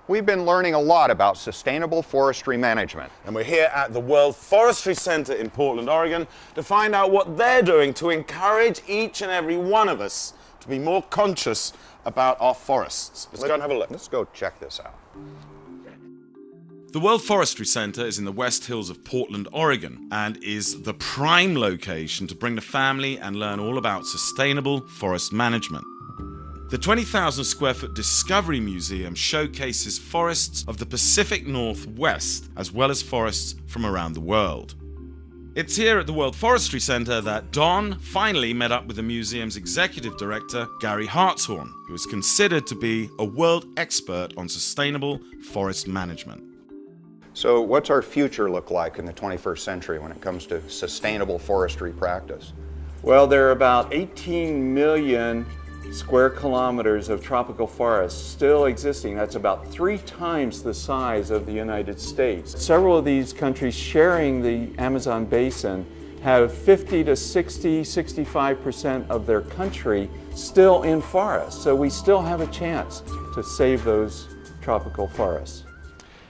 We've been learning a lot about sustainable forestry management. And we're here at the World Forestry Center in Portland, Oregon, to find out what they're doing to encourage each and every one of us to be more conscious about our forests. Let's go and have a look. Let's go check this out. The World Forestry Center is in the West Hills of Portland, Oregon, and is the prime location to bring the family and learn all about sustainable forest management. The 20,000 square foot Discovery Museum showcases forests of the Pacific Northwest, as well as forests from around the world. It's here at the World Forestry Center that Don finally met up with the museum's executive director, Gary Hartshorn, who is considered to be a world expert on sustainable forest management. So what's our future look like in the 21st century when it comes to sustainable forestry practice? Well, there are about 18 million square kilometers of tropical forests still existing. That's about 3 times the size of the United States. Several of these countries sharing the Amazon basin have 50 to 60, 65% of their country still in forests. So we still have a chance to save those tropical forests.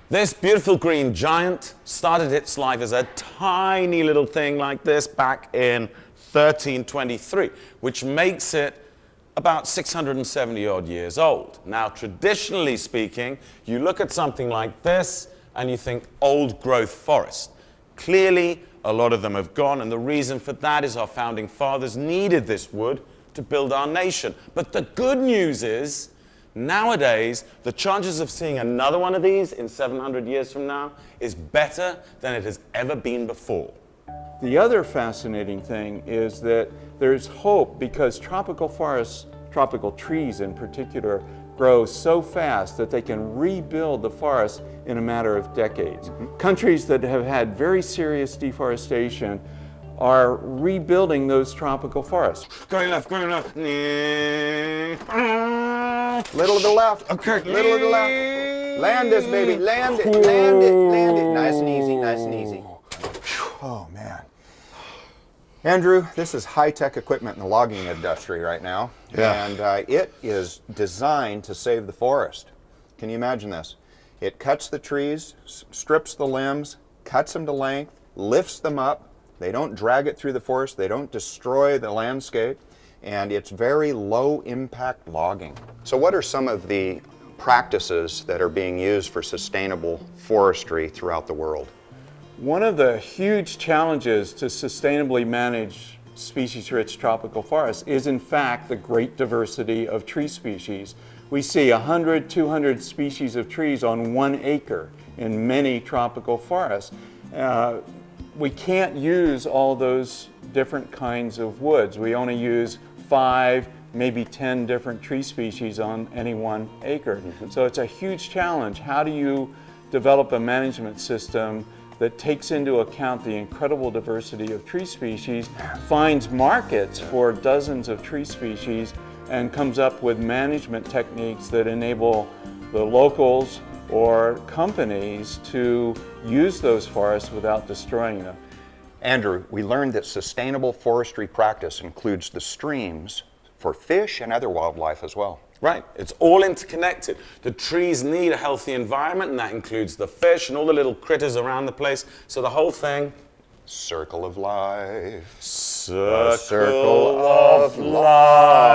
This beautiful green giant started its life as a tiny little thing like this back in 1323, which makes it about 670 odd years old. Now, traditionally speaking, you look at something like this and you think old growth forest. Clearly, a lot of them have gone, and the reason for that is our founding fathers needed this wood to build our nation. But the good news is, nowadays, the chances of seeing another one of these in 700 years from now is better than it has ever been before. The other fascinating thing is that there's hope because tropical forests, tropical trees in particular, grow so fast that they can rebuild the forest in a matter of decades. Countries that have had very serious deforestation are rebuilding those tropical forests. Going left, going left. Little to the left. Okay. Little to the left. Land this, baby. Land it. Land it. Land it. Nice and easy. Nice and easy. Oh, man. Andrew, this is high-tech equipment in the logging industry right now. Yeah. And it is designed to save the forest. Can you imagine this? It cuts the trees, strips the limbs, cuts them to length, lifts them up. They don't drag it through the forest. They don't destroy the landscape. And it's very low-impact logging. So what are some of the practices that are being used for sustainable forestry throughout the world? One of the huge challenges to sustainably manage species-rich tropical forests is in fact the great diversity of tree species. We see 100, 200 species of trees on 1 acre in many tropical forests. We can't use all those different kinds of woods. We only use 5, maybe 10 different tree species on any 1 acre. So it's a huge challenge. How do you develop a management system that takes into account the incredible diversity of tree species, finds markets for dozens of tree species, and comes up with management techniques that enable the locals or companies to use those forests without destroying them? Andrew, we learned that sustainable forestry practice includes the streams for fish and other wildlife as well. Right, it's all interconnected. The trees need a healthy environment, and that includes the fish and all the little critters around the place. So the whole thing, Circle of life. circle Circle of life.